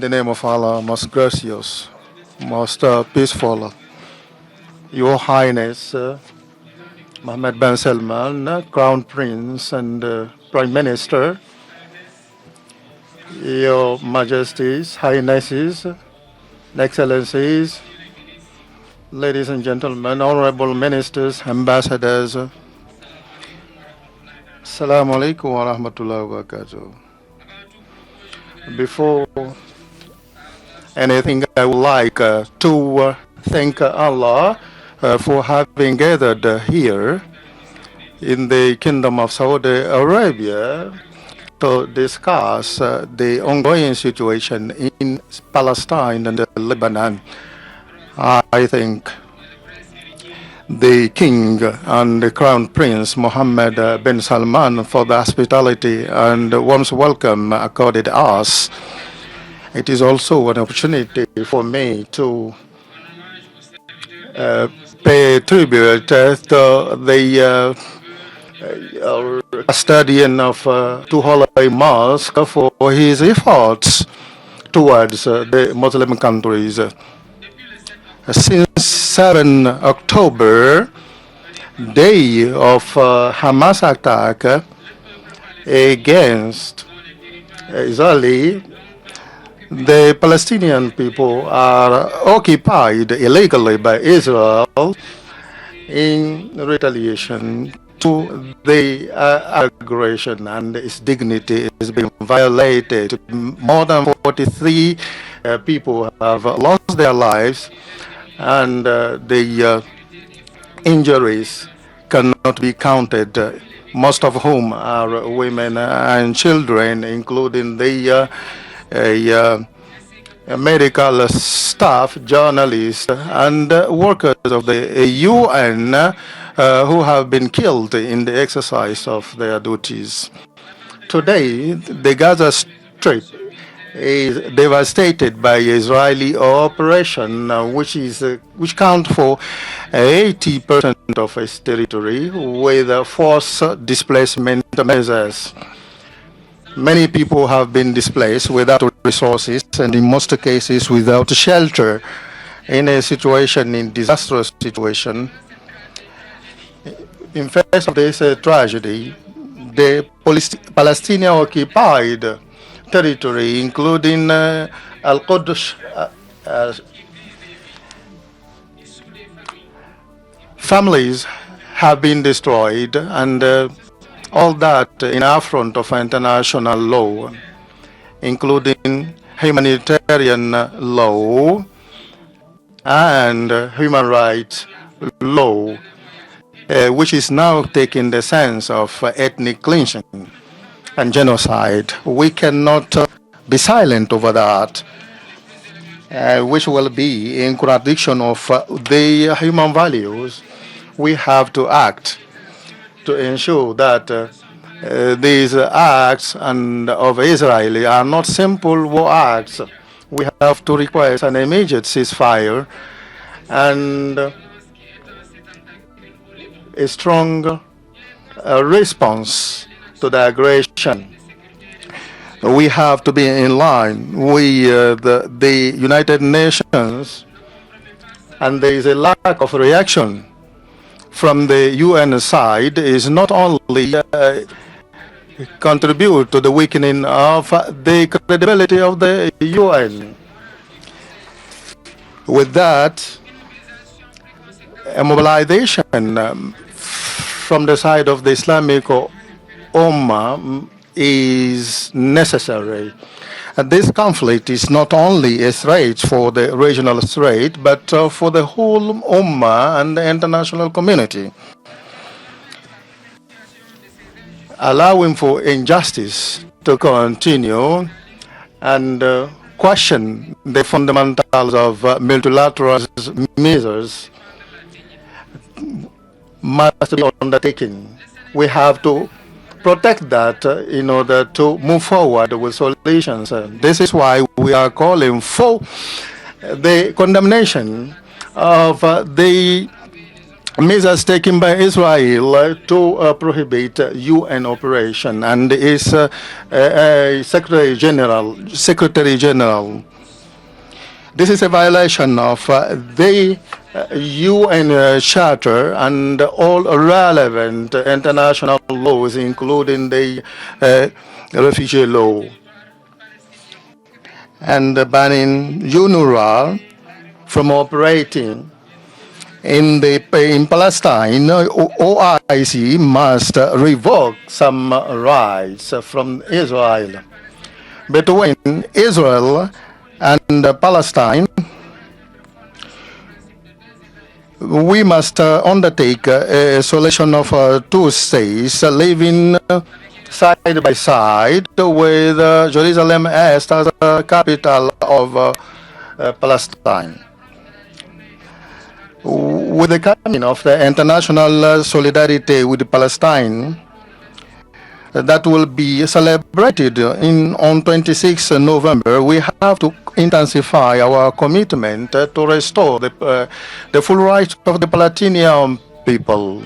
In the name of Allah, most gracious, most peaceful, Your Highness Mohammed bin Salman, Crown Prince and Prime Minister, Your Majesties, Highnesses, Excellencies, ladies and gentlemen, honorable ministers, ambassadors, Assalamu alaikum wa rahmatullahi wa barakatuh. Before anything, I would like to thank Allah for having gathered here in the Kingdom of Saudi Arabia to discuss the ongoing situation in Palestine and Lebanon. I thank the King and the Crown Prince Mohammed bin Salman for the hospitality and warm welcome accorded us. It is also an opportunity for me to pay tribute to the custodian of two holy mosques for his efforts towards the Muslim countries. Since 7 October, day of Hamas attack against Israel, the Palestinian people are occupied illegally by Israel in retaliation to the aggression, and its dignity is being violated. More than 43 people have lost their lives, and the injuries cannot be counted, most of whom are women and children, including the medical staff, journalists, and workers of the UN who have been killed in the exercise of their duties. Today, the Gaza Strip is devastated by Israeli operation, which count for 80% of its territory, with forced displacement measures. Many people have been displaced without resources and in most cases without shelter. In disastrous situation, in face of this tragedy, the Palestinian occupied territory, including Al-Quds, families have been destroyed, and all that in affront of international law, including humanitarian law and human rights law, which is now taking the sense of ethnic cleansing and genocide. We cannot be silent over that, which will be in contradiction of the human values. We have to act to ensure that these acts of Israel are not simple war acts. We have to request an immediate ceasefire and a strong response to the aggression. We have to be in line with the United Nations, and there is a lack of reaction from the UN side is not only contribute to the weakening of the credibility of the UN. With that, a mobilization from the side of the Islamic Ummah is necessary. And this conflict is not only a threat for the regional threat, but for the whole Ummah and the international community. Allowing for injustice to continue and question the fundamentals of multilateral measures must be undertaken. We have to protect that in order to move forward with solutions. This is why we are calling for the condemnation of the measures taken by Israel to prohibit UN operation, and its Secretary General. This is a violation of the UN Charter and all relevant international laws, including the refugee law, and banning UNRWA from operating in Palestine. OIC must revoke some rights from Israel. Between Israel and Palestine, we must undertake a solution of two states living side by side, with Jerusalem as the capital of Palestine. With the coming of the international solidarity with Palestine, that will be celebrated on 26 November, we have to intensify our commitment to restore the full rights of the Palestinian people